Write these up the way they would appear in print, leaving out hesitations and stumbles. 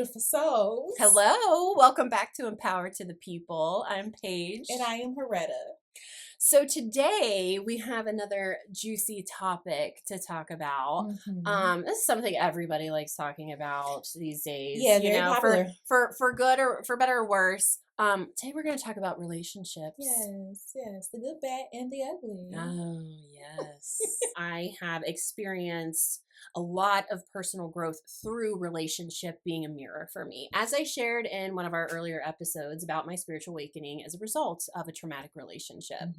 beautiful souls. Hello, welcome back to Empower to the People. I'm Paige. And I am Heretta. So today we have another juicy topic to talk about. This is something everybody likes talking about these days. Yeah, very popular. For good or for better or worse. Today we're going to talk about relationships. Yes, the good, bad, and the ugly. Oh, yes. I have experienced a lot of personal growth through relationship being a mirror for me. As I shared in one of our earlier episodes about my spiritual awakening as a result of a traumatic relationship.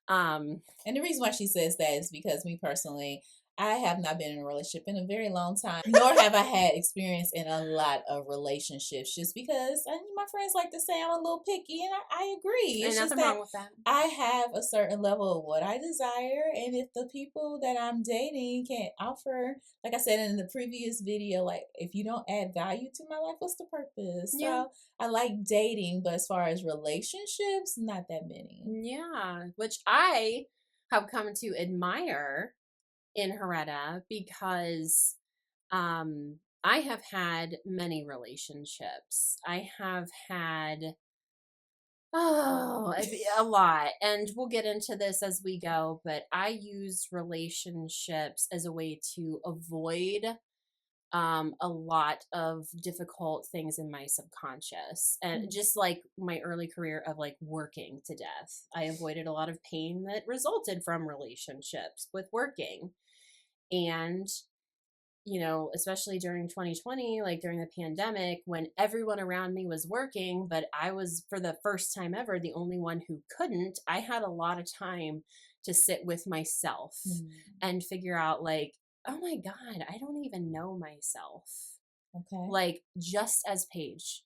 And the reason why she says that is because me personally, I have not been in a relationship in a very long time, nor have I had experience in a lot of relationships, just because my friends like to say I'm a little picky, and I agree. There's nothing wrong with that. I have a certain level of what I desire, and if the people that I'm dating can't offer, like I said in the previous video, like if you don't add value to my life, what's the purpose? Yeah. So I like dating, but as far as relationships, not that many. Yeah, which I have come to admire in Heretta because I have had many relationships. I have had a lot, and we'll get into this as we go, but I used relationships as a way to avoid a lot of difficult things in my subconscious, and just like my early career of like working to death, I avoided a lot of pain that resulted from relationships with working. And especially during 2020, like during the pandemic, when everyone around me was working, but I was, for the first time ever, the only one who couldn't, I had a lot of time to sit with myself and figure out, like, oh my God, I don't even know myself. Okay. Like, just as Paige,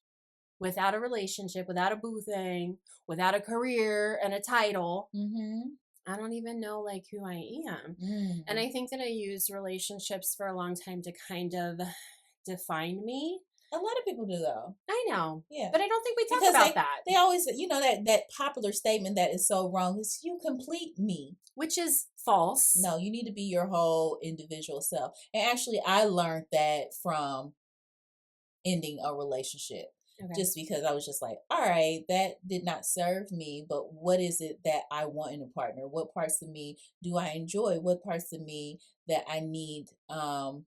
without a relationship, without a boo thing, without a career and a title, I don't even know like who I am. And I think that I used relationships for a long time to kind of define me. A lot of people do, though. I know. Yeah. But I don't think we talk about that. They always, that popular statement that is so wrong is you complete me. Which is false. No, you need to be your whole individual self. And actually, I learned that from ending a relationship. Okay. Just because I was just like, all right, that did not serve me, but what is it that I want in a partner? What parts of me do I enjoy? What parts of me that I need, what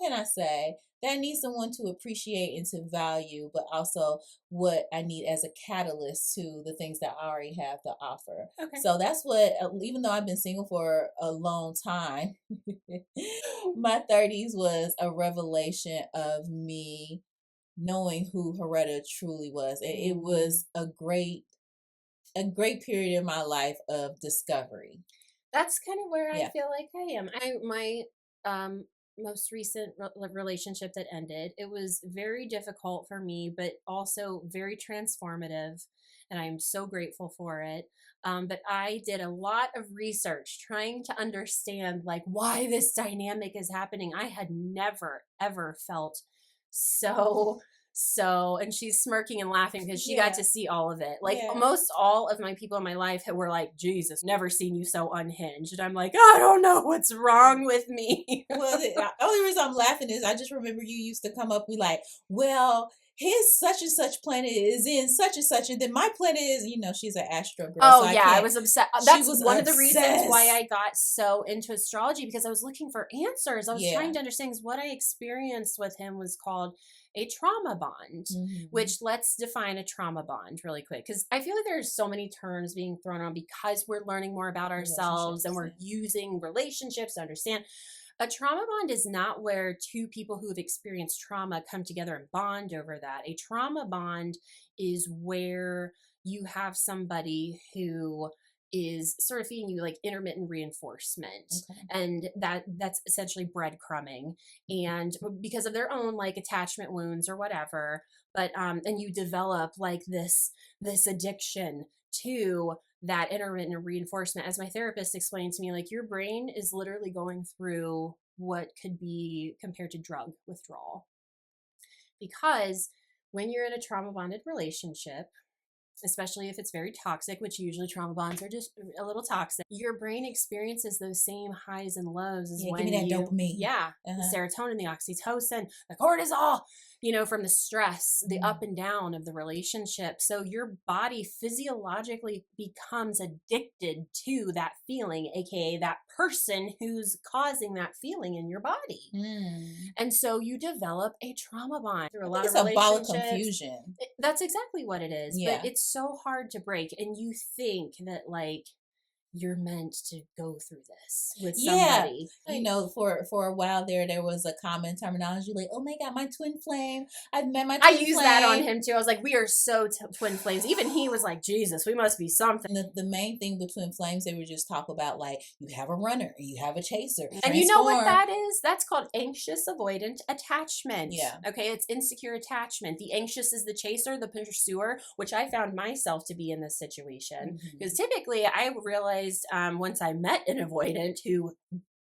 can I say? That I need someone to appreciate and to value, but also what I need as a catalyst to the things that I already have to offer. Okay. So that's what, even though I've been single for a long time, my 30s was a revelation of me knowing who Heretta truly was. It was a great period in my life of discovery. That's kind of where I feel like I am. My most recent relationship that ended, it was very difficult for me, but also very transformative, and I'm so grateful for it. But I did a lot of research trying to understand like why this dynamic is happening. I had never ever felt so, and she's smirking and laughing because she got to see all of it. Like almost all of my people in my life were like, Jesus, never seen you so unhinged. And I'm like, I don't know what's wrong with me. Well, the only reason I'm laughing is I just remember you used to come up with like, well, his such and such planet is in such and such, and then my planet is, she's an astro girl. Oh, so yeah, I was obsessed. That's one of the reasons why I got so into astrology, because I was looking for answers. I was trying to understand, what I experienced with him was called a trauma bond, which let's define a trauma bond really quick, because I feel like there's so many terms being thrown around because we're learning more about ourselves and we're using relationships to understand. A trauma bond is not where two people who have experienced trauma come together and bond over that. A trauma bond is where you have somebody who is sort of feeding you like intermittent reinforcement, and that's essentially breadcrumbing, and because of their own like attachment wounds or whatever, but and you develop like this addiction to that intermittent reinforcement. As my therapist explained to me, like your brain is literally going through what could be compared to drug withdrawal, because when you're in a trauma bonded relationship, especially if it's very toxic, which usually trauma bonds are just a little toxic, your brain experiences those same highs and lows as when give me that dopamine. Yeah, the serotonin, the oxytocin, the cortisol, from the stress, the up and down of the relationship. So your body physiologically becomes addicted to that feeling, aka that person who's causing that feeling in your body. And so you develop a trauma bond through a lot of relationships. It's a ball of confusion. That's exactly what it is. Yeah. But it's so hard to break. And you think that you're meant to go through this with somebody. Yeah. For a while there was a common terminology like, oh my God, my twin flame. I've met my twin flame. I used that on him too. I was like, we are so twin flames. Even he was like, Jesus, we must be something. The main thing with twin flames, they would just talk about like, you have a runner and you have a chaser. And you know what that is? That's called anxious avoidant attachment. Yeah. Okay. It's insecure attachment. The anxious is the chaser, the pursuer, which I found myself to be in this situation. Because typically I realized once I met an avoidant who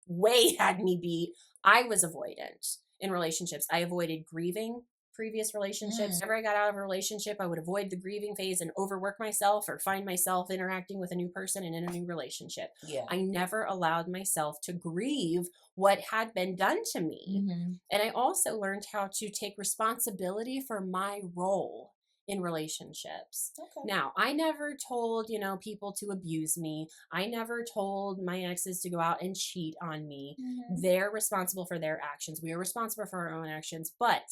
way had me beat, I was avoidant in relationships. I avoided grieving previous relationships. Whenever I got out of a relationship, I would avoid the grieving phase and overwork myself or find myself interacting with a new person and in a new relationship. Yeah. I never allowed myself to grieve what had been done to me. And I also learned how to take responsibility for my role in relationships. Okay. Now, I never told, people to abuse me. I never told my exes to go out and cheat on me. They're responsible for their actions. We are responsible for our own actions, but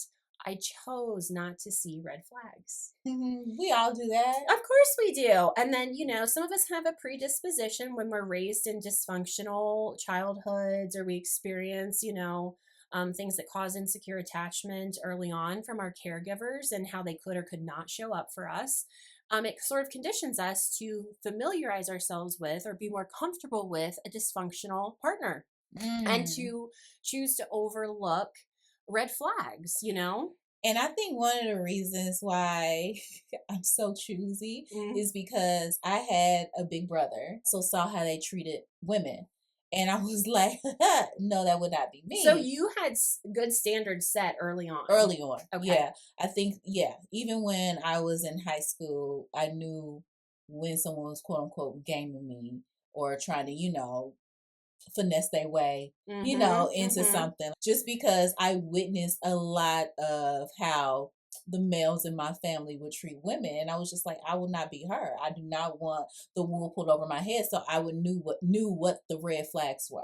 I chose not to see red flags. We all do that. Of course we do. And then, some of us have a predisposition when we're raised in dysfunctional childhoods, or we experience, things that cause insecure attachment early on from our caregivers and how they could or could not show up for us. It sort of conditions us to familiarize ourselves with or be more comfortable with a dysfunctional partner and to choose to overlook red flags, And I think one of the reasons why I'm so choosy is because I had a big brother, so saw how they treated women. And I was like, no, that would not be me. So you had good standards set early on. Okay. Yeah. I think, even when I was in high school, I knew when someone was quote unquote gaming me or trying to, finesse their way, into something. Just because I witnessed a lot of how the males in my family would treat women, and I was just like, I will not be her. I do not want the wool pulled over my head. So I would knew what the red flags were.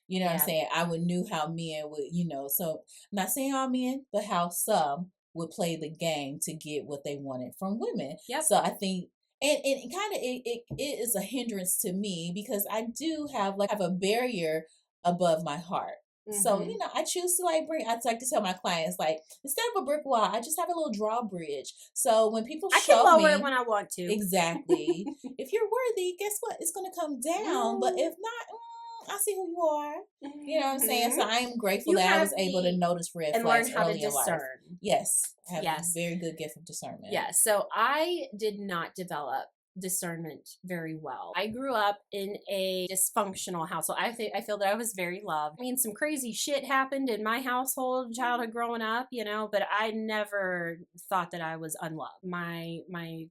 You know what I'm saying? I would knew how men would, so I'm not saying all men, but how some would play the game to get what they wanted from women. Yep. So I think and kind of it is a hindrance to me because I do have a barrier above my heart. So, I choose to I like to tell my clients, instead of a brick wall, I just have a little drawbridge. So when people I show can lower me, it when I want to. Exactly. If you're worthy, guess what? It's going to come down. But if not, I see who you are. You know what I'm saying? So I am grateful that I was able to notice red flags and learn how early to discern. In life. Yes. I have a very good gift of discernment. Yes. So I did not develop discernment very well. I grew up in a dysfunctional household. I feel that I was very loved. I mean, some crazy shit happened in my household, childhood growing up, but I never thought that I was unloved. My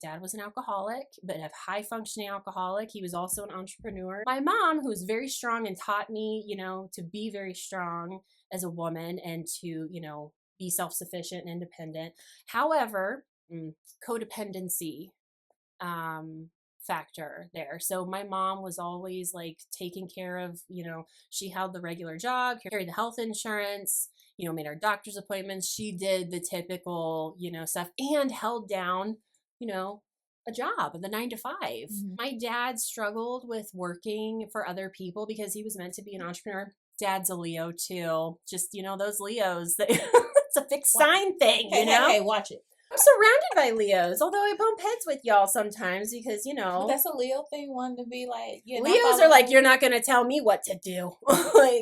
dad was an alcoholic, but a high functioning alcoholic. He was also an entrepreneur. My mom, who's very strong and taught me, to be very strong as a woman and to, be self-sufficient and independent. However, codependency factor there. So my mom was always taking care of, she held the regular job, carried the health insurance, made our doctor's appointments. She did the typical, stuff and held down, a job, the 9 to 5. My dad struggled with working for other people because he was meant to be an entrepreneur. Dad's a Leo too. Just, those Leos that it's a fixed sign thing, Hey, watch it. I'm surrounded by Leos, although I bump heads with y'all sometimes because, But that's a Leo thing, one to be Leos are you're not going to tell me what to do.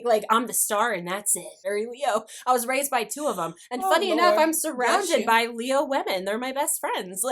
like I'm the star and that's it. Very Leo. I was raised by 2 of them. And funny enough, I'm surrounded by Leo women. They're my best friends.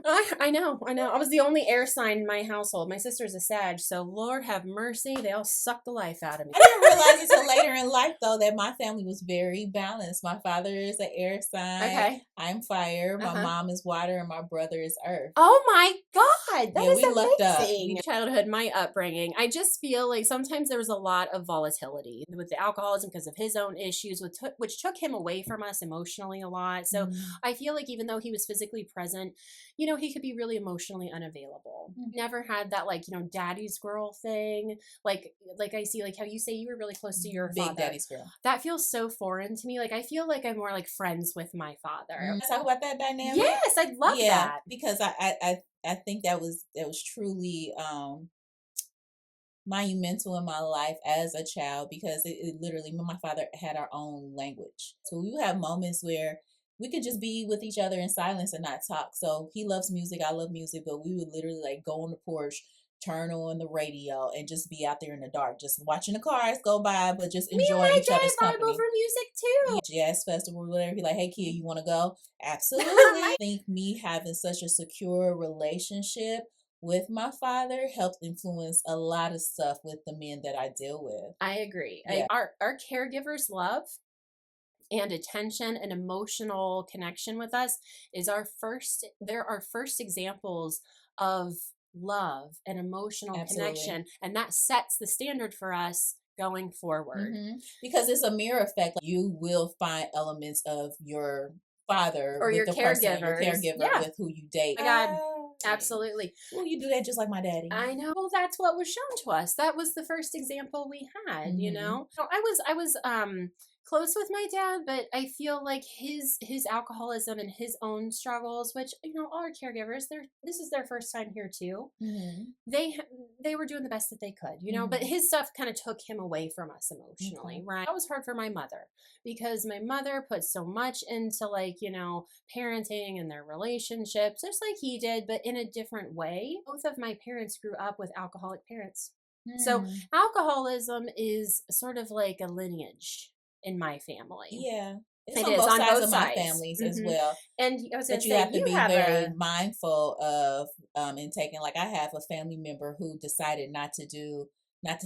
I know. I was the only air sign in my household. My sister's a Sag, so Lord have mercy, they all suck the life out of me. I didn't realize until later in life, though, that my family was very balanced. My father is an air sign. Okay. I'm fire. My mom is water, and my brother is earth. Oh my God, that is we lucked up. Childhood, my upbringing, I just feel like sometimes there was a lot of volatility with the alcoholism because of his own issues, which took him away from us emotionally a lot. So I feel like even though he was physically present, you know, he could be really emotionally unavailable. Never had that, like, you know, daddy's girl thing. Like I see, like how you say you were really close to your father. Big daddy's girl. That feels so foreign to me. Like I feel like I'm more like friends with my father. Let's talk about that dynamic. Yes, I'd love that. Because I think that was truly monumental in my life as a child, because it literally, me and my father had our own language. So we would have moments where we could just be with each other in silence and not talk. So he loves music, I love music, but we would literally like go on the porch, turn on the radio, and just be out there in the dark, just watching the cars go by, but just enjoying each other's company. Vibe over music too. Jazz festival or whatever. He like, hey kid, you want to go? Absolutely. I think me having such a secure relationship with my father helped influence a lot of stuff with the men that I deal with. I agree. Yeah. Our caregivers' love and attention and emotional connection with us is they're our first examples of love and emotional connection, and that sets the standard for us going forward. Because it's a mirror effect. You will find elements of your father or with your caregiver with who you date. Oh my God. Absolutely. Well, you do that just like my daddy. I know. Well, that's what was shown to us. That was the first example we had, you know? So I was close with my dad, but I feel like his alcoholism and his own struggles, which, you know, all our caregivers, this is their first time here too. They were doing the best that they could, you know, but his stuff kind of took him away from us emotionally, right? That was hard for my mother, because my mother put so much into, like, you know, parenting and their relationships, just like he did, but in a different way. Both of my parents grew up with alcoholic parents. So alcoholism is sort of like a lineage in my family. Yeah. It's it on is both on sides both of sides. my families as well. And I was that you have to be very mindful of in taking. Like, I have a family member who decided not to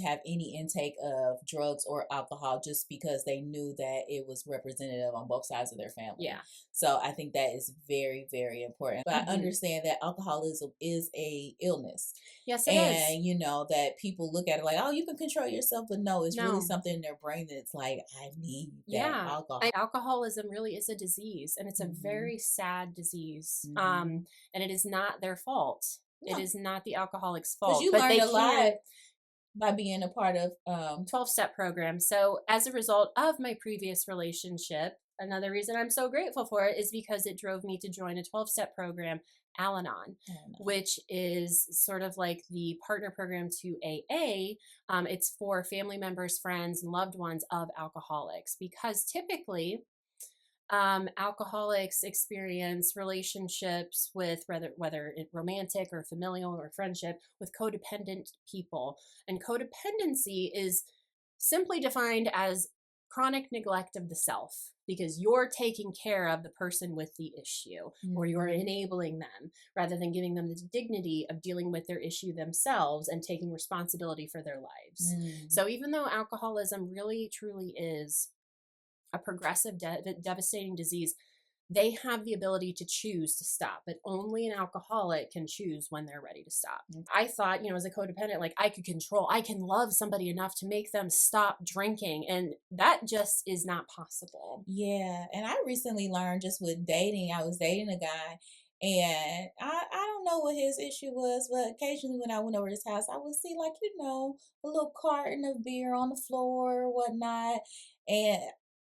have any intake of drugs or alcohol, just because they knew that it was representative on both sides of their family. Yeah. So I think that is very, very important. But I understand that alcoholism is a illness. Yes, it is. And you know that people look at it like, oh, you can control yourself, but no, it's really something in their brain that's like, I need that alcohol. Alcoholism really is a disease, and it's a very sad disease. And it is not their fault. No. It is not the alcoholic's fault. Because you learned a lot by being a part of 12-step program. So as a result of my previous relationship, another reason I'm so grateful for it is because it drove me to join a 12-step program, Al-Anon, which is sort of like the partner program to AA. It's for family members, friends, and loved ones of alcoholics, because typically alcoholics experience relationships with whether it romantic or familial or friendship with codependent people. And codependency is simply defined as chronic neglect of the self, because you're taking care of the person with the issue, or you're enabling them rather than giving them the dignity of dealing with their issue themselves and taking responsibility for their lives. So even though alcoholism really truly is a progressive, devastating disease, they have the ability to choose to stop, but only an alcoholic can choose when they're ready to stop. I thought, you know, as a codependent, like I can love somebody enough to make them stop drinking, and that just is not possible. Yeah. And I recently learned, just with dating, I was dating a guy, and I don't know what his issue was, but occasionally when I went over to his house, I would see, like, you know, a little carton of beer on the floor or whatnot. And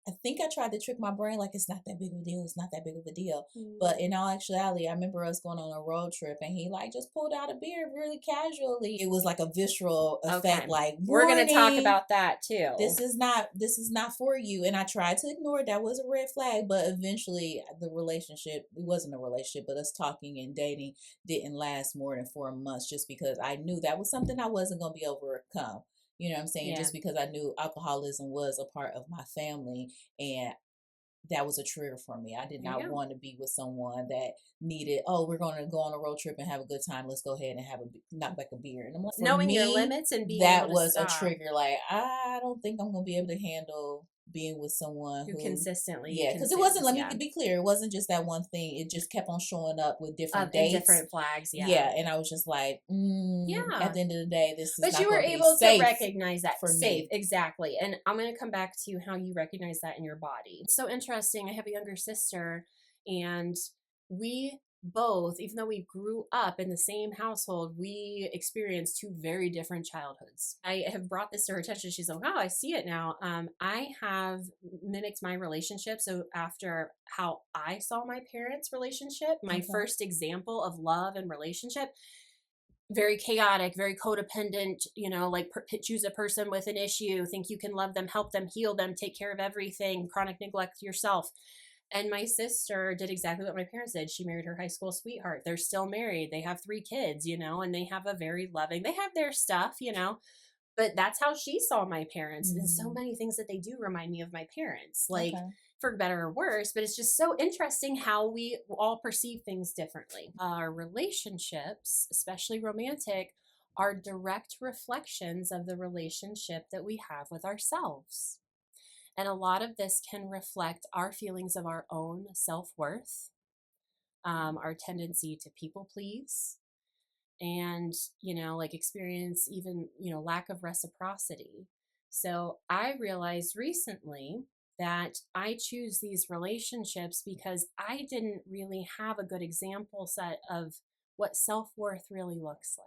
I think I tried to trick my brain, like, it's not that big of a deal. It's not that big of a deal. But in all actuality, I remember us going on a road trip, and he like just pulled out a beer really casually. It was like a visceral effect. Like, we're going to talk about that too. This is not for you. And I tried to ignore it. That was a red flag. But eventually the relationship, it wasn't a relationship, but us talking and dating didn't last more than 4 months, just because I knew that was something I wasn't going to be overcome. You know what I'm saying? Just because I knew alcoholism was a part of my family, and that was a trigger for me. I did not want to be with someone that needed, oh, we're going to go on a road trip and have a good time. Let's go ahead and knock back a beer. And I'm like, knowing your limits and being able to was stop. a trigger. Like, I don't think I'm going to be able to handle being with someone who consistently, because it wasn't, let me be clear, it wasn't just that one thing. It just kept on showing up with different dates, different flags. And I was just like, at the end of the day, this is but you were able to recognize that for me. Exactly. And I'm going to come back to how you recognize that in your body. It's so interesting. I have a younger sister, and we both, even though we grew up in the same household, we experienced two very different childhoods. I have brought this to her attention. She's like, oh, I see it now. I have mimicked my relationship. So after how I saw my parents' relationship, my first example of love and relationship, very chaotic, very codependent, like choose a person with an issue, think you can love them, help them, heal them, take care of everything, chronic neglect yourself. And my sister did exactly what my parents did. She married her high school sweetheart. They're still married. They have 3 kids, and they have a very loving, they have their stuff, but that's how she saw my parents. And so many things that they do remind me of my parents, like for better or worse, but it's just so interesting how we all perceive things differently. Our relationships, especially romantic, are direct reflections of the relationship that we have with ourselves. And a lot of this can reflect our feelings of our own self-worth, our tendency to people please, and, like experience even, lack of reciprocity. So I realized recently that I choose these relationships because I didn't really have a good example set of what self-worth really looks like.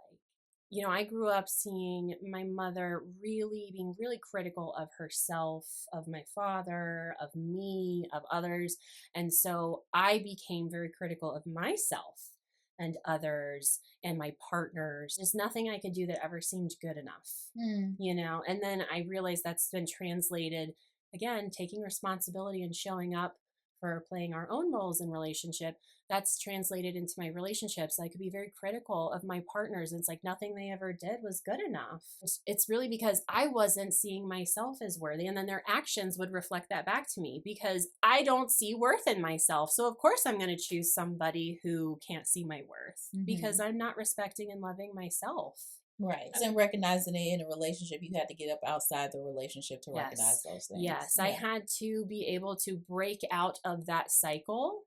I grew up seeing my mother being really critical of herself, of my father, of me, of others. And so I became very critical of myself and others and my partners. There's nothing I could do that ever seemed good enough, and then I realized that's been translated, again, taking responsibility and showing up for playing our own roles in relationship. That's translated into my relationships. I could be very critical of my partners. It's like nothing they ever did was good enough. It's really because I wasn't seeing myself as worthy. And then their actions would reflect that back to me because I don't see worth in myself. So of course I'm going to choose somebody who can't see my worth because I'm not respecting and loving myself. Right. And recognizing it in a relationship, you had to get up outside the relationship to recognize those things. Yes. I had to be able to break out of that cycle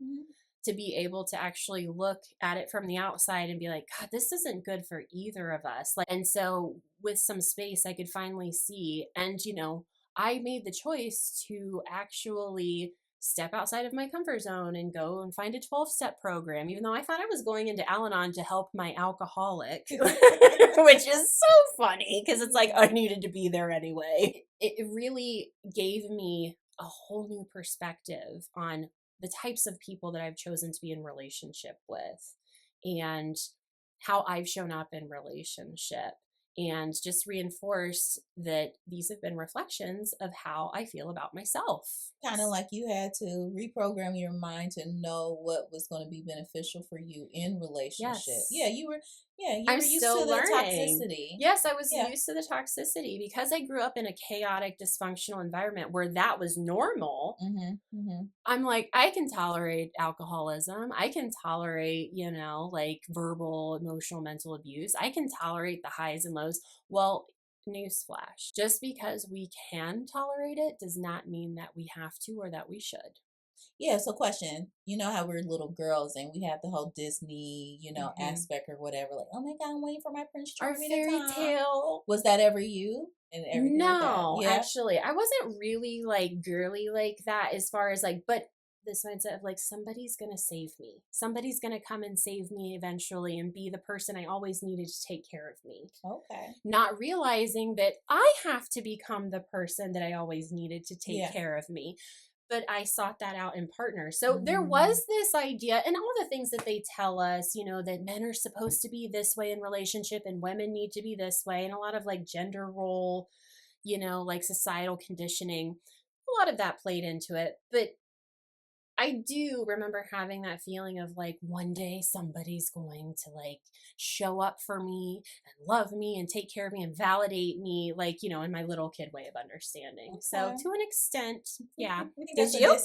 to be able to actually look at it from the outside and be like, God, this isn't good for either of us. And so with some space, I could finally see. And, I made the choice to actually step outside of my comfort zone and go and find a 12-step program, even though I thought I was going into Al-Anon to help my alcoholic, which is so funny because it's like I needed to be there anyway. It really gave me a whole new perspective on the types of people that I've chosen to be in relationship with and how I've shown up in relationship, and just reinforced that these have been reflections of how I feel about myself. Kind of like you had to reprogram your mind to know what was going to be beneficial for you in relationship. Yes. Yeah, you were used to the toxicity. Yes, I was used to the toxicity because I grew up in a chaotic, dysfunctional environment where that was normal. I'm like, I can tolerate alcoholism. I can tolerate, like verbal, emotional, mental abuse. I can tolerate the highs and lows. Well, newsflash, just because we can tolerate it does not mean that we have to or that we should. Yeah, so question, how we're little girls and we have the whole Disney, aspect or whatever, like, oh my God, I'm waiting for my Prince Charming to come. Our fairy tale. Was that ever you? And everything no, like that? Yeah? Actually, I wasn't really like girly like that as far as like, but this mindset of like, somebody's going to save me. Somebody's going to come and save me eventually and be the person I always needed to take care of me. Okay. Not realizing that I have to become the person that I always needed to take care of me. But I sought that out in partners. So there was this idea, and all the things that they tell us, that men are supposed to be this way in relationship and women need to be this way, and a lot of like gender role, like societal conditioning, a lot of that played into it. But I do remember having that feeling of like one day somebody's going to like show up for me and love me and take care of me and validate me, like, you know, in my little kid way of understanding. So Okay. to an extent, yeah. I think Did you?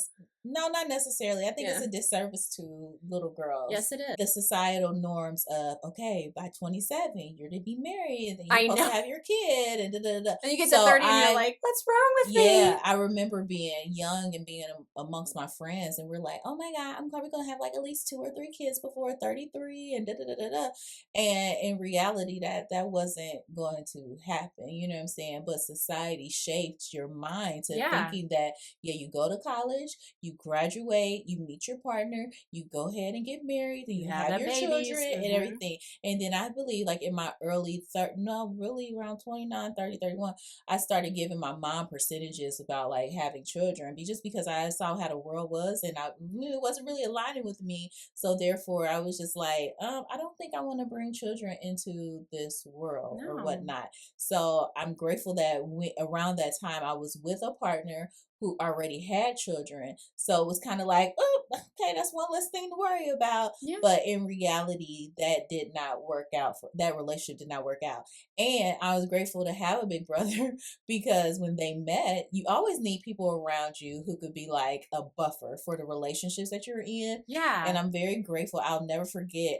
no, not necessarily. I think it's Yeah. a disservice to little girls. Yes, it is. The societal norms of, okay, by 27, you're to be married and I you're supposed know. to have your kid and da da da. And you get to 30 and you're like, what's wrong with me? Yeah, I remember being young and being amongst my friends, and we're like, "Oh my God, I'm probably gonna have like at least 2 or 3 kids before 33," and da da da da da. And in reality, that wasn't going to happen. You know what I'm saying? But society shaped your mind to Yeah. thinking that yeah, you go to college, you graduate, you meet your partner, you go ahead and get married, and you have your babies. children and everything. And then I believe, like in my early no, really around 29, 30, 31. I started giving my mom percentages about like having children, just because I saw how the world was, and it wasn't really aligning with me. So therefore, I was just like, I don't think I want to bring children into this world or No. whatnot. So I'm grateful that around that time I was with a partner who already had children. So it was kind of like, oh, okay, that's one less thing to worry about. Yeah. But in reality, that did not work out. That relationship did not work out. And I was grateful to have a big brother because when they met, you always need people around you who could be like a buffer for the relationships that you're in. Yeah. And I'm very grateful. I'll never forget,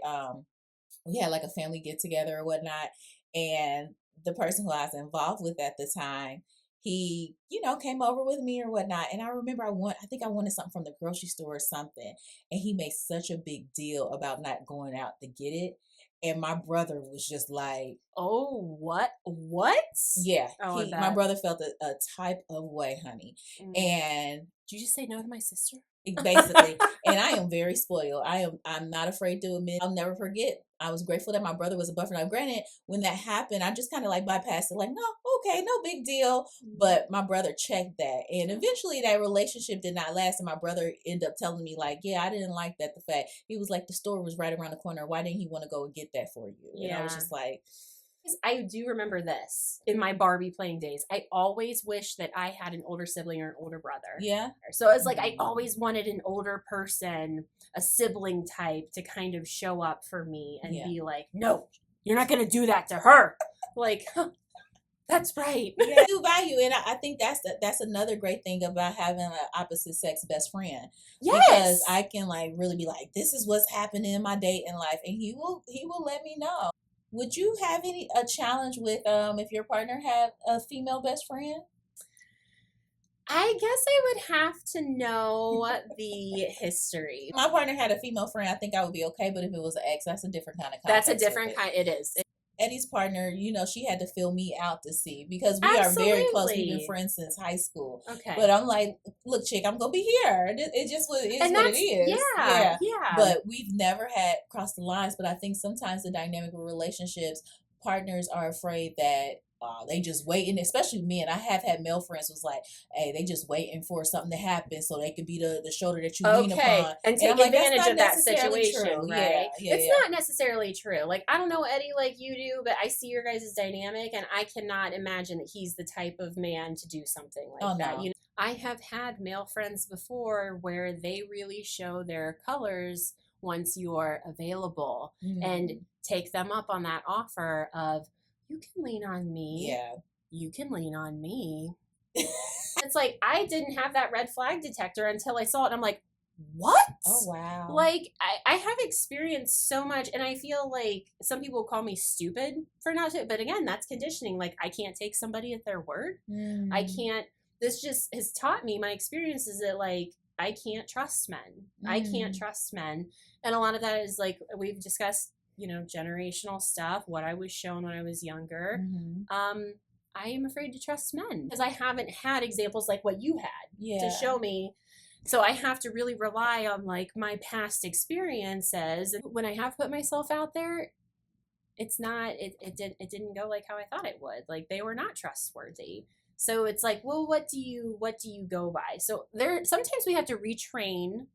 we had like a family get together or whatnot. And the person who I was involved with at the time, he, came over with me or whatnot. And I remember I think I wanted something from the grocery store or something. And he made such a big deal about not going out to get it. And my brother was just like, oh, what? What? Yeah. Oh, My brother felt a type of way, honey. And did you just say no to my sister? Basically. And I am very spoiled. I'm not afraid to admit. I'll never forget. I was grateful that my brother was a buffer. Now, granted, when that happened, I just kind of like bypassed it, like, no, okay, no big deal. But my brother checked that, and eventually that relationship did not last. And my brother ended up telling me, like, yeah, I didn't like that. The fact he was like, the store was right around the corner. Why didn't he want to go and get that for you? Yeah. And I was just like, I do remember this in my Barbie playing days. I always wish that I had an older sibling or an older brother. Yeah. So it's like I always wanted an older person, a sibling type, to kind of show up for me and be like, no, you're not going to do that to her. Like, huh, that's right. Yeah, I do value, and I think that's another great thing about having an opposite sex best friend. Yes. Because I can like really be like, this is what's happening in my dating life, and he will let me know. Would you have a challenge with if your partner had a female best friend? I guess I would have to know the history. My partner had a female friend. I think I would be okay, but if it was an ex, that's a different kind of context. That's a different kind. It is. Eddie's partner, she had to fill me out to see, because we are very close. We've been friends since high school. Okay. But I'm like, look, chick, I'm going to be here. It just what it is. Yeah. But we've never had crossed the lines. But I think sometimes the dynamic of relationships, partners are afraid that they just waiting, especially men. I have had male friends who's like, hey, they just waiting for something to happen so they could be the shoulder that you lean upon. And take advantage of that situation, true. right? Yeah, it's not necessarily true. Like, I don't know Eddie like you do, but I see your guys' dynamic, and I cannot imagine that he's the type of man to do something like that. No. I have had male friends before where they really show their colors once you're available and take them up on that offer of, you can lean on me. Yeah. You can lean on me. It's like, I didn't have that red flag detector until I saw it. And I'm like, what? Oh, wow. Like, I have experienced so much, and I feel like some people call me stupid for not to, but again, that's conditioning. Like, I can't take somebody at their word. I can't, this just has taught me, my experience is that, like, I can't trust men. I can't trust men. And a lot of that is, like, we've discussed, generational stuff, what I was shown when I was younger. I am afraid to trust men because I haven't had examples like what you had to show me. So I have to really rely on like my past experiences. When I have put myself out there, it's not, it didn't go like how I thought it would. Like, they were not trustworthy. So it's like, well, what do you go by? So sometimes we have to retrain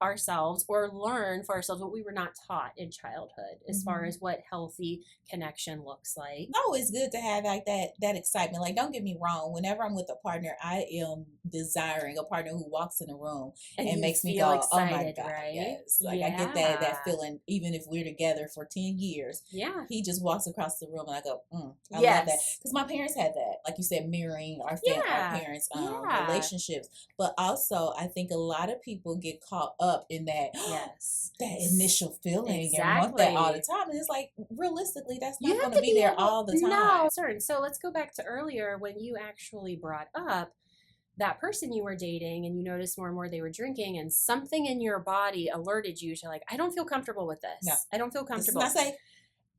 ourselves or learn for ourselves what we were not taught in childhood as far as what healthy connection looks like. No, it's good to have like that excitement. Like, don't get me wrong, whenever I'm with a partner, I am desiring a partner who walks in a room and makes me go, excited, oh my God, right? yes. Like, I get that feeling, even if we're together for 10 years. Yeah. He just walks across the room and I go, I love that. Because my parents had that, like you said, mirroring our parents' relationships. But also, I think a lot of people get caught up in that, that initial feeling and want that all the time. And it's like, realistically, that's not going to be there all the time. No, certain. So let's go back to earlier when you actually brought up that person you were dating and you noticed more and more they were drinking and something in your body alerted you to like, I don't feel comfortable with this. No. I don't feel comfortable. This is not safe.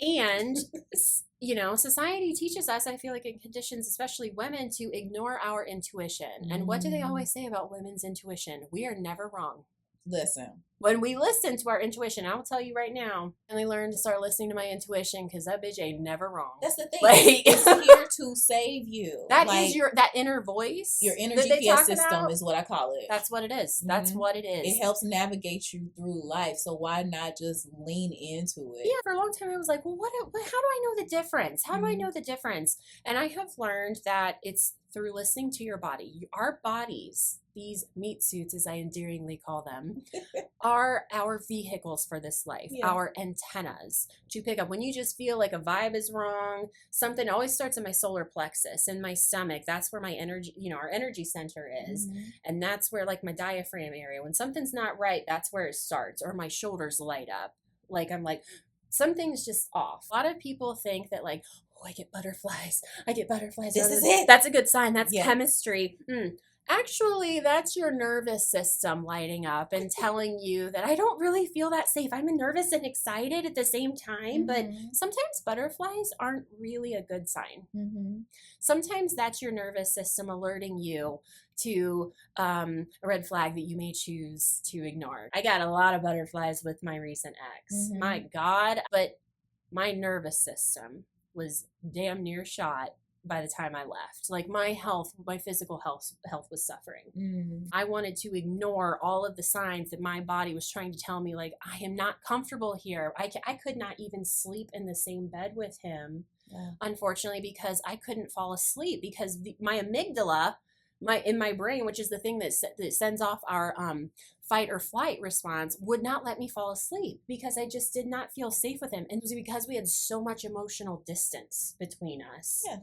And, you know, society teaches us, I feel like it conditions, especially women, to ignore our intuition. And what do they always say about women's intuition? We are never wrong. Listen. When we listen to our intuition, I'll tell you right now, and I learned to start listening to my intuition because that bitch ain't never wrong. That's the thing. Like, it's here to save you. That is that inner voice. Your inner GPS system is what I call it. That's what it is. That's what it is. It helps navigate you through life. So why not just lean into it? Yeah, for a long time I was like, well, how do I know the difference? How do I know the difference? And I have learned that it's through listening to your body. Our bodies, these meat suits, as I endearingly call them, are our vehicles for this life, our antennas to pick up. When you just feel like a vibe is wrong, something always starts in my solar plexus, in my stomach. That's where my energy, our energy center is. And that's where like my diaphragm area, when something's not right, that's where it starts. Or my shoulders light up. Like I'm like, something's just off. A lot of people think that like, oh, I get butterflies. This is it. That's a good sign. That's chemistry. Actually, that's your nervous system lighting up and telling you that I don't really feel that safe. I'm nervous and excited at the same time, but sometimes butterflies aren't really a good sign. Sometimes that's your nervous system alerting you to a red flag that you may choose to ignore. I got a lot of butterflies with my recent ex. My God. But my nervous system was damn near shot by the time I left. Like my physical health was suffering. I wanted to ignore all of the signs that my body was trying to tell me, like, I am not comfortable here. I could not even sleep in the same bed with him, unfortunately, because I couldn't fall asleep because my amygdala, in my brain, which is the thing that sends off our fight or flight response, would not let me fall asleep because I just did not feel safe with him. And it was because we had so much emotional distance between us. Yeah.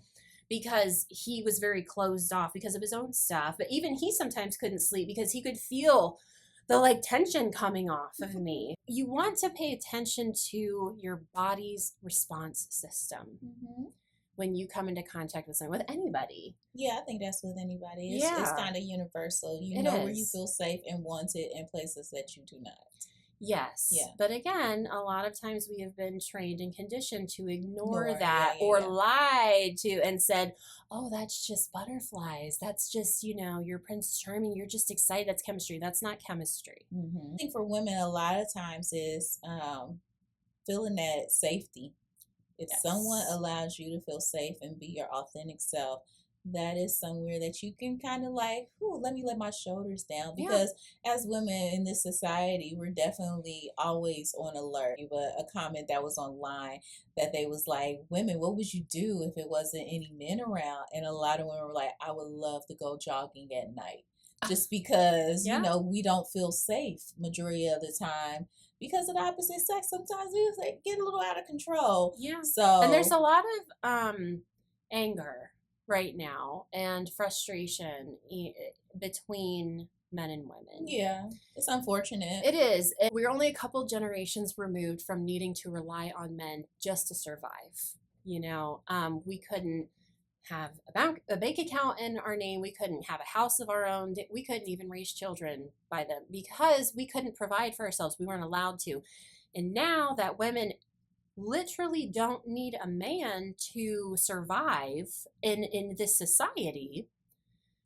Because he was very closed off because of his own stuff. But even he sometimes couldn't sleep because he could feel the like tension coming off of me. You want to pay attention to your body's response system when you come into contact with someone, with anybody. Yeah, I think that's with anybody. It's kind of universal. You know where you feel safe and wanted and places that you do not. Yes. Yeah. But again, a lot of times we have been trained and conditioned to ignore that or lied to and said, oh, that's just butterflies. That's just, you're Prince Charming. You're just excited. That's chemistry. That's not chemistry. I think for women, a lot of times is feeling that safety. If someone allows you to feel safe and be your authentic self, that is somewhere that you can kind of like, let me let my shoulders down. Because as women in this society, we're definitely always on alert. But a comment that was online that they was like, women, what would you do if it wasn't any men around? And a lot of women were like, I would love to go jogging at night. Just because, we don't feel safe majority of the time. Because of the opposite sex, sometimes we get a little out of control. Yeah. And there's a lot of anger right now and frustration between men and women. Yeah, it's unfortunate. It is. And we're only a couple generations removed from needing to rely on men just to survive. We couldn't have a bank account in our name. We couldn't have a house of our own. We couldn't even raise children by them because we couldn't provide for ourselves. We weren't allowed to. And now that women literally don't need a man to survive in this society,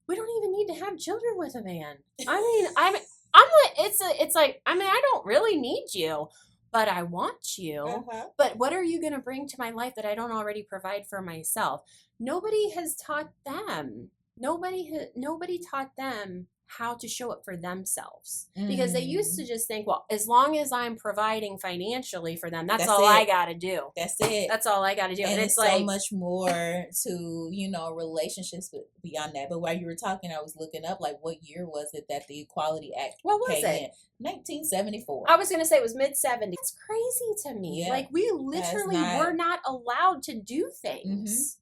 we don't even need to have children with a man. I mean, I'm like, it's like, I mean, I don't really need you, but I want you. But what are you going to bring to my life that I don't already provide for myself? Nobody has taught them. Nobody taught them how to show up for themselves. Because they used to just think, well, as long as I'm providing financially for them, that's all I got to do. That's it. That's all I got to do. And it's like so much more to, relationships beyond that. But while you were talking, I was looking up, like, what year was it that the Equality Act came in? 1974. I was going to say it was mid-70s. That's crazy to me. Yeah. Like, we literally were not allowed to do things.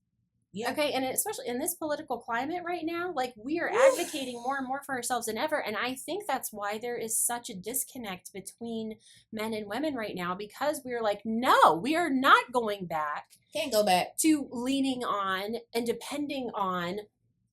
Yeah. Okay, and especially in this political climate right now, like, we are advocating more and more for ourselves than ever. And I think that's why there is such a disconnect between men and women right now, because we're like, no, we are not going back. Can't go back to leaning on and depending on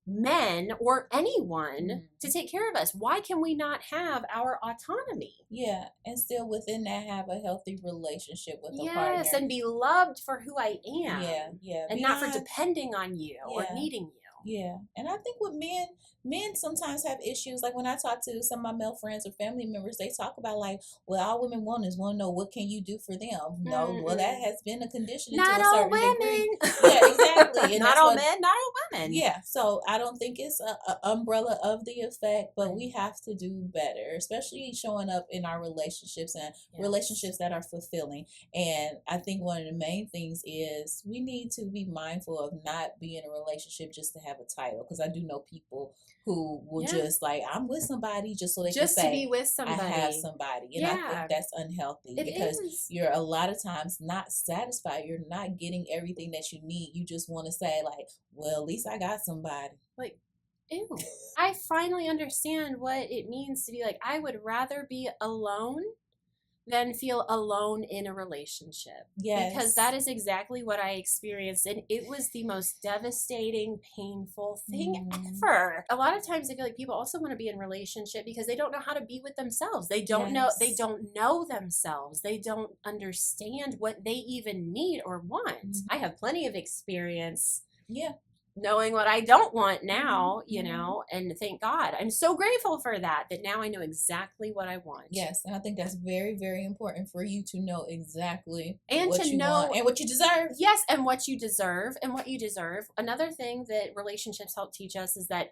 men or anyone to take care of us. Why can we not have our autonomy? Yeah, and still within that have a healthy relationship with a partner. Yes, and be loved for who I am. Yeah. And not for depending on you or needing you. Yeah, and I think with men sometimes have issues. Like when I talk to some of my male friends or family members, they talk about like, well, all women want to know, what can you do for them? No, well, that has been a conditioning not to a certain women. degree. Yeah, exactly. And not all men, not all women. Yeah, so I don't think it's a umbrella of the effect, but we have to do better, especially showing up in our relationships and relationships that are fulfilling. And I think one of the main things is we need to be mindful of not being in a relationship just to have a title, because I do know people who will just like, I'm with somebody just so they can say, to be with somebody. I have somebody. And I think that's unhealthy because you're a lot of times not satisfied. You're not getting everything that you need. You just want to say like, well, at least I got somebody. Like, ew. I finally understand what it means to be like, I would rather be alone than feel alone in a relationship. Yes. Because that is exactly what I experienced. And it was the most devastating, painful thing ever. A lot of times I feel like people also want to be in a relationship because they don't know how to be with themselves. They don't know themselves. They don't understand what they even need or want. I have plenty of experience. Yeah. Knowing what I don't want now, and thank God. I'm so grateful for that now I know exactly what I want. Yes, and I think that's very, very important for you to know exactly and what you want and what you deserve. Yes, and what you deserve Another thing that relationships help teach us is that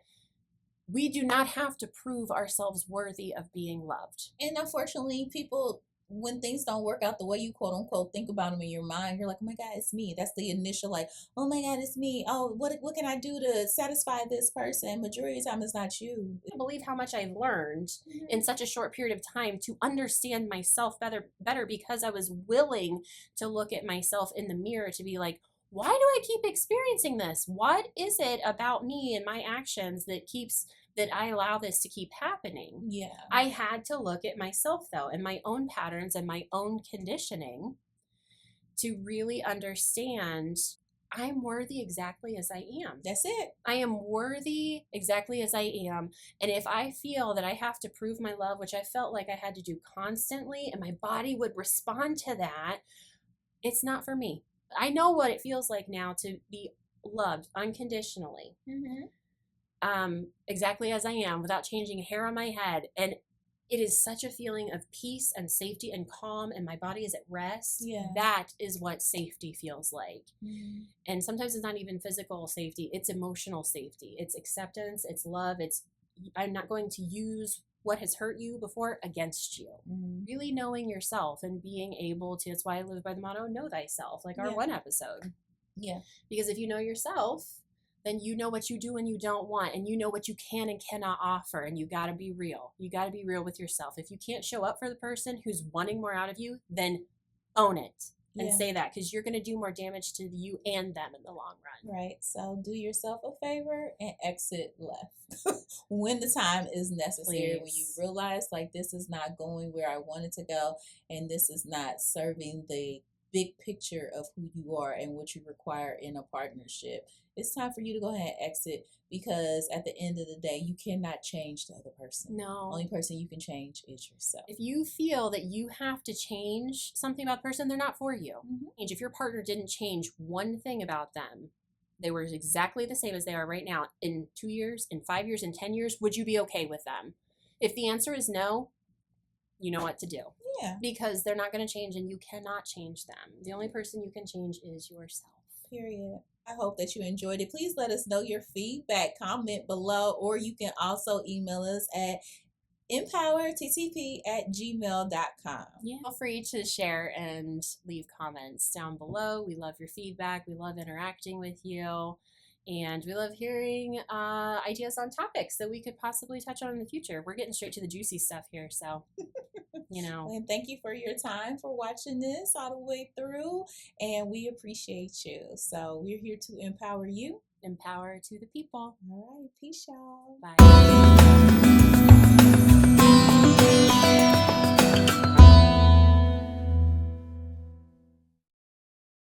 we do not have to prove ourselves worthy of being loved. And unfortunately, people, when things don't work out the way you quote unquote think about them in your mind, you're like, oh my God, it's me. That's the initial like, oh my God, it's me. Oh, what can I do to satisfy this person? Majority of the time, it's not you. I believe how much I've learned in such a short period of time to understand myself better because I was willing to look at myself in the mirror to be like, why do I keep experiencing this? What is it about me and my actions that I allow this to keep happening? Yeah. I had to look at myself though, and my own patterns and my own conditioning to really understand I'm worthy exactly as I am. That's it. I am worthy exactly as I am. And if I feel that I have to prove my love, which I felt like I had to do constantly, and my body would respond to that, it's not for me. I know what it feels like now to be loved unconditionally. Exactly as I am, without changing a hair on my head. And it is such a feeling of peace and safety and calm, and my body is at rest. Yeah. That is what safety feels like. And sometimes it's not even physical safety, it's emotional safety. It's acceptance, it's love, it's I'm not going to use what has hurt you before against you. Really knowing yourself and being able to, that's why I live by the motto, know thyself, like our one episode. Yeah. Because if you know yourself, then you know what you do and you don't want, and you know what you can and cannot offer, and you got to be real. You got to be real with yourself. If you can't show up for the person who's wanting more out of you, then own it and say that, because you're going to do more damage to you and them in the long run. Right. So do yourself a favor and exit left when the time is necessary. Please. When you realize like this is not going where I wanted to go, and this is not serving the big picture of who you are and what you require in a partnership, it's time for you to go ahead and exit, because at the end of the day, you cannot change the other person. No. The only person you can change is yourself. If you feel that you have to change something about the person, they're not for you. And if your partner didn't change one thing about them, they were exactly the same as they are right now, in 2 years, in 5 years, in 10 years, would you be okay with them? If the answer is no, you know what to do. Yeah. Because they're not going to change, and you cannot change them. The only person you can change is yourself. Period. I hope that you enjoyed it. Please let us know your feedback, comment below, or you can also email us at empowerttp@gmail.com. Yeah. Feel free to share and leave comments down below. We love your feedback. We love interacting with you. And we love hearing ideas on topics that we could possibly touch on in the future. We're getting straight to the juicy stuff here, so, And thank you for your time for watching this all the way through, and we appreciate you. So we're here to empower you. Empower to the people. All right, peace, y'all. Bye.